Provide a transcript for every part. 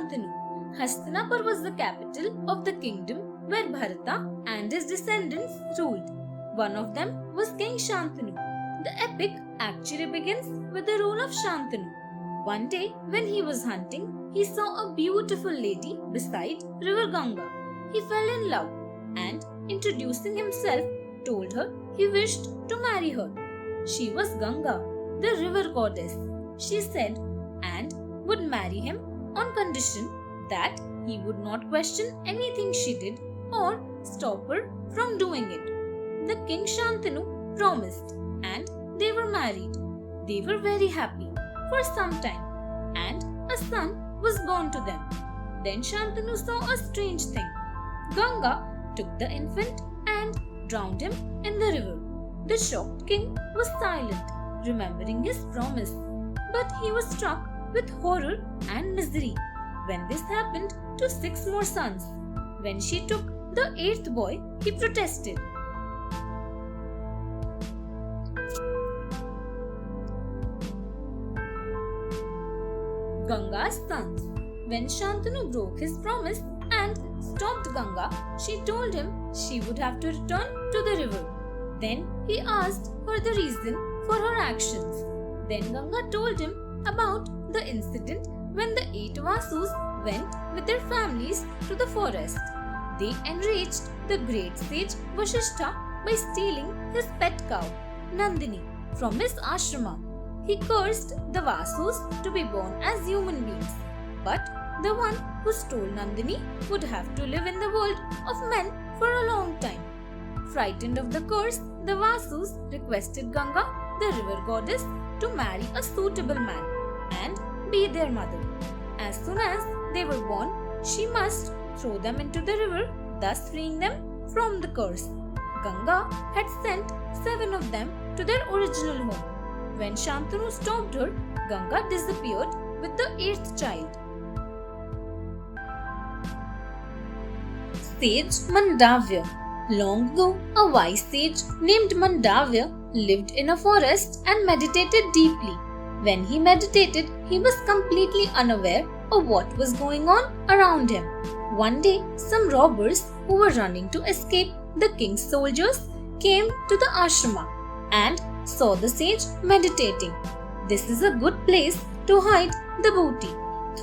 Shantanu. Hastinapur was the capital of the kingdom where Bharata and his descendants ruled. One of them was King Shantanu. The epic actually begins with the rule of Shantanu. One day, when he was hunting, he saw a beautiful lady beside River Ganga. He fell in love and, introducing himself, told her he wished to marry her. She was Ganga, the river goddess, she said, and would marry him on condition that he would not question anything she did or stop her from doing it. The King Shantanu promised, and they were married. They were very happy for some time, and a son was born to them. Then Shantanu saw a strange thing. Ganga took the infant and drowned him in the river. The shocked king was silent, remembering his promise, but he was struck with horror and misery when this happened to 6 more sons. When she took the 8th boy, he protested. Gangas Sons. When Shantanu broke his promise and stopped Ganga, she told him she would have to return to the river. Then he asked her the reason for her actions. Then Ganga told him about the incident when the 8 Vasus went with their families to the forest. They enraged the great sage Vasishtha by stealing his pet cow, Nandini, from his ashrama. He cursed the Vasus to be born as human beings, but the one who stole Nandini would have to live in the world of men for a long time. Frightened of the curse, the Vasus requested Ganga, the river goddess, to marry a suitable man and be their mother. As soon as they were born, she must throw them into the river, thus freeing them from the curse. Ganga had sent 7 of them to their original home. When Shantanu stopped her, Ganga disappeared with the 8th child. Sage Mandavya. Long ago, a wise sage named Mandavya lived in a forest and meditated deeply. When he meditated, he was completely unaware of what was going on around him. One day, some robbers who were running to escape the king's soldiers came to the ashrama and saw the sage meditating. This is a good place to hide the booty,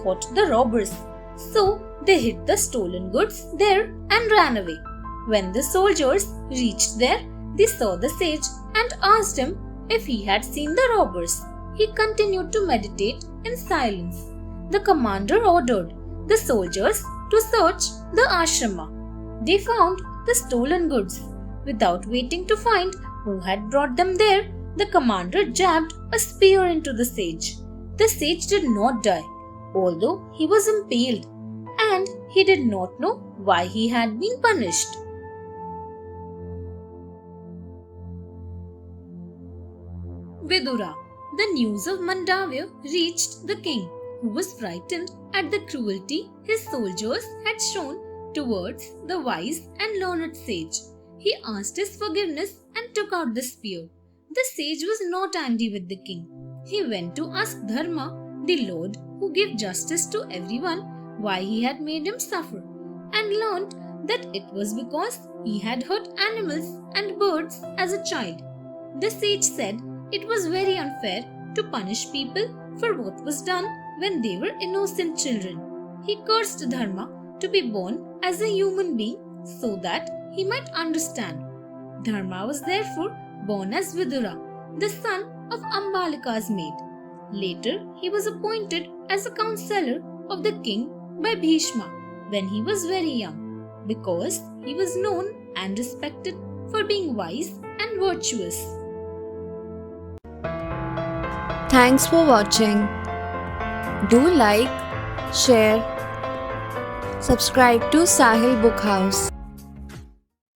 thought the robbers. So they hid the stolen goods there and ran away. When the soldiers reached there, they saw the sage and asked him if he had seen the robbers. He continued to meditate in silence. The commander ordered the soldiers to search the ashrama. They found the stolen goods. Without waiting to find who had brought them there, the commander jabbed a spear into the sage. The sage did not die, although he was impaled, and he did not know why he had been punished. Vidura. The news of Mandavya reached the king, who was frightened at the cruelty his soldiers had shown towards the wise and learned sage. He asked his forgiveness and took out the spear. The sage was not angry with the king. He went to ask Dharma, the Lord who gave justice to everyone, why he had made him suffer, and learned that it was because he had hurt animals and birds as a child. The sage said it was very unfair to punish people for what was done when they were innocent children. He cursed Dharma to be born as a human being so that he might understand. Dharma was therefore born as Vidura, the son of Ambalika's maid. Later, he was appointed as a counselor of the king by Bhishma when he was very young, because he was known and respected for being wise and virtuous. Thanks for watching. Do like, share, subscribe to Sahil Book House.